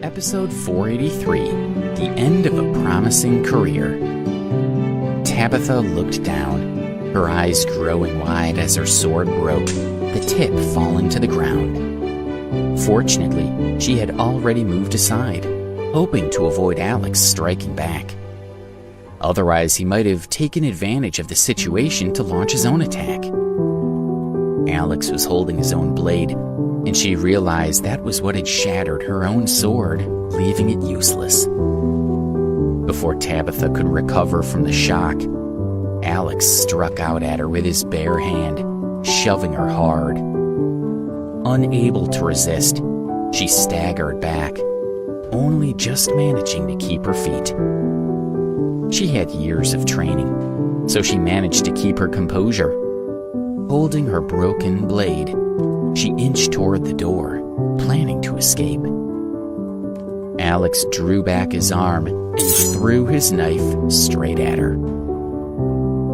Episode 483, The End of a Promising Career. Tabitha looked down, her eyes growing wide as her sword broke, the tip falling to the ground. Fortunately, she had already moved aside, hoping to avoid Alex striking back. Otherwise, he might have taken advantage of the situation to launch his own attack. Alex was holding his own blade, and she realized that was what had shattered her own sword, leaving it useless. Before Tabitha could recover from the shock, Alex struck out at her with his bare hand, shoving her hard. Unable to resist, she staggered back, only just managing to keep her feet. She had years of training, so she managed to keep her composure. Holding her broken blade, she inched toward the door, planning to escape. Alex drew back his arm and threw his knife straight at her.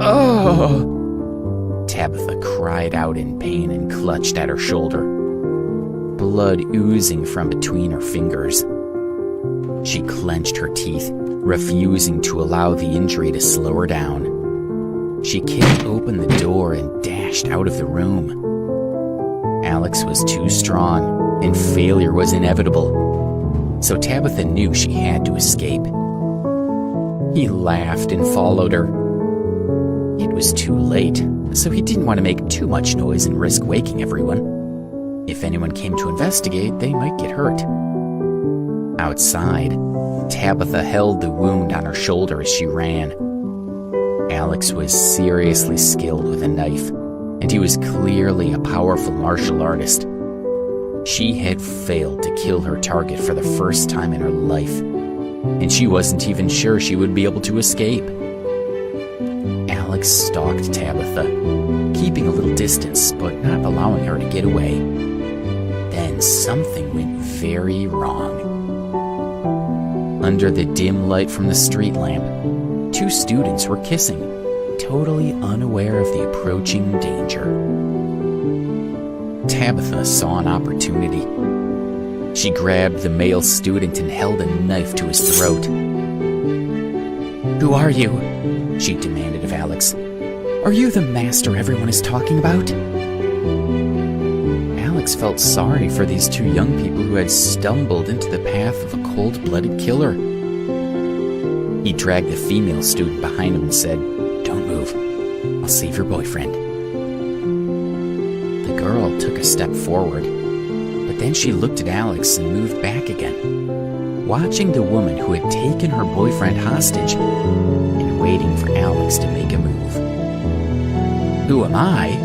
"Oh!" Tabitha cried out in pain and clutched at her shoulder, blood oozing from between her fingers. She clenched her teeth, refusing to allow the injury to slow her down. She kicked open the door and dashed out of the room. Alex was too strong, and failure was inevitable, so Tabitha knew she had to escape. He laughed and followed her. It was too late, so he didn't want to make too much noise and risk waking everyone. If anyone came to investigate, they might get hurt. Outside, Tabitha held the wound on her shoulder as she ran. Alex was seriously skilled with a knife, and he was clearly a powerful martial artist. She had failed to kill her target for the first time in her life, and she wasn't even sure she would be able to escape. Alex stalked Tabitha, keeping a little distance but not allowing her to get away. Then something went very wrong. Under the dim light from the street lamp, two students were kissing, totally unaware of the approaching danger. Tabitha saw an opportunity. She grabbed the male student and held a knife to his throat. "Who are you?" she demanded of Alex. "Are you the master everyone is talking about?" Alex felt sorry for these two young people who had stumbled into the path of a cold-blooded killer. He dragged the female student behind him and said, "Don't move. I'll save your boyfriend." The girl took a step forward, but then she looked at Alex and moved back again, watching the woman who had taken her boyfriend hostage and waiting for Alex to make a move. "Who am I?"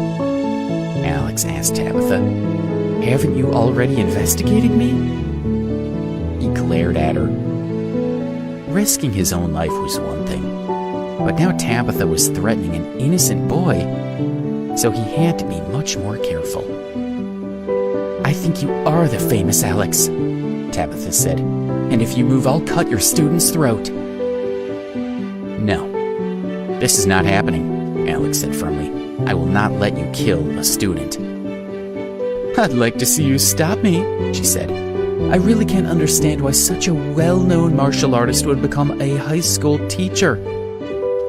Alex asked Tabitha. "Haven't you already investigated me?" He glared at her. Risking his own life was one thing, but now Tabitha was threatening an innocent boy, so he had to be much more careful. "I think you are the famous Alex," Tabitha said, "and if you move, I'll cut your student's throat." "No, this is not happening," Alex said firmly. "I will not let you kill a student." "I'd like to see you stop me," she said. "I really can't understand why such a well-known martial artist would become a high school teacher.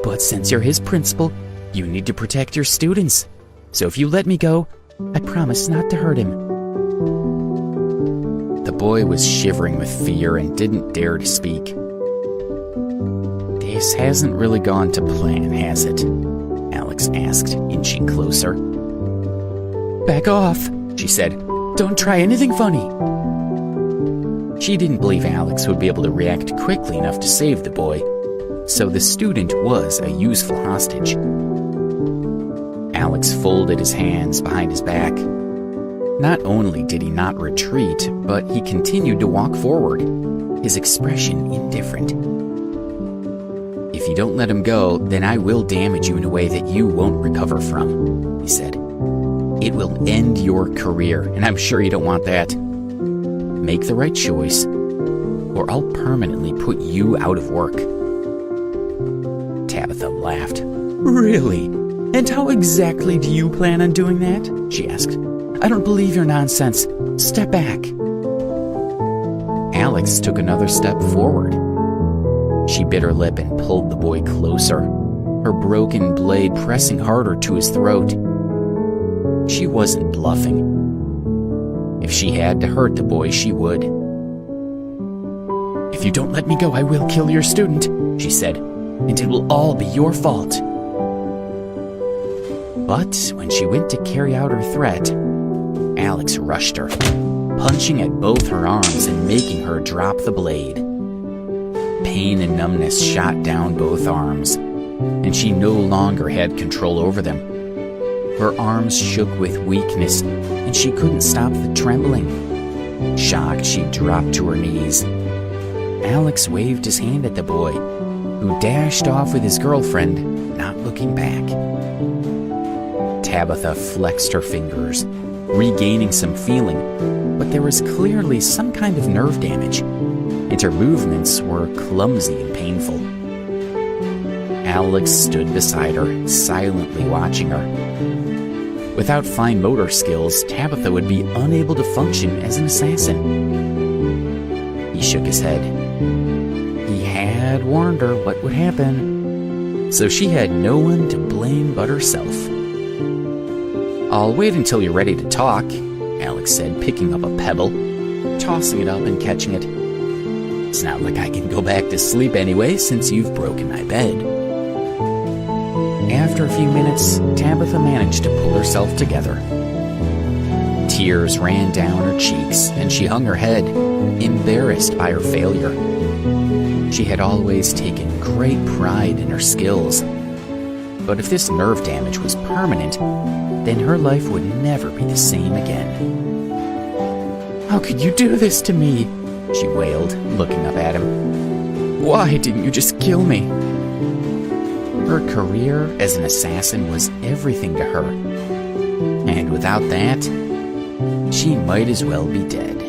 But since you're his principal, you need to protect your students. So if you let me go, I promise not to hurt him." The boy was shivering with fear and didn't dare to speak. "This hasn't really gone to plan, has it?" Alex asked, inching closer. "Back off," she said. "Don't try anything funny." She didn't believe Alex would be able to react quickly enough to save the boy, so the student was a useful hostage. Alex folded his hands behind his back. Not only did he not retreat, but he continued to walk forward, his expression indifferent. "If you don't let him go, then I will damage you in a way that you won't recover from," he said. "It will end your career, and I'm sure you don't want that. Make the right choice, or I'll permanently put you out of work." Tabitha laughed. "Really? And how exactly do you plan on doing that?" she asked. "I don't believe your nonsense. Step back." Alex Alex took another step forward. She bit her lip and pulled the boy closer, her broken blade pressing harder to his throat. She wasn't bluffing. If she had to hurt the boy, she would. "If you don't let me go, I will kill your student," she said, "and it will all be your fault." But when she went to carry out her threat, Alex rushed her, punching at both her arms and making her drop the blade. Pain and numbness shot down both arms, and she no longer had control over them. Her arms shook with weakness, and she couldn't stop the trembling. Shocked, she dropped to her knees. Alex waved his hand at the boy, who dashed off with his girlfriend, not looking back. Tabitha flexed her fingers, regaining some feeling, but there was clearly some kind of nerve damage, and her movements were clumsy and painful. Alex stood beside her, silently watching her. Without fine motor skills, Tabitha would be unable to function as an assassin. He shook his head. He had warned her what would happen, so she had no one to blame but herself. "I'll wait until you're ready to talk," Alex said, picking up a pebble, tossing it up and catching it. "It's not like I can go back to sleep anyway, since you've broken my bed." After a few minutes, Tabitha managed to pull herself together. Tears ran down her cheeks, and she hung her head, embarrassed by her failure. She had always taken great pride in her skills, but if this nerve damage was permanent, then her life would never be the same again. "How could you do this to me?" she wailed, looking up at him. "Why didn't you just kill me?" Her career as an assassin was everything to her, and without that, she might as well be dead.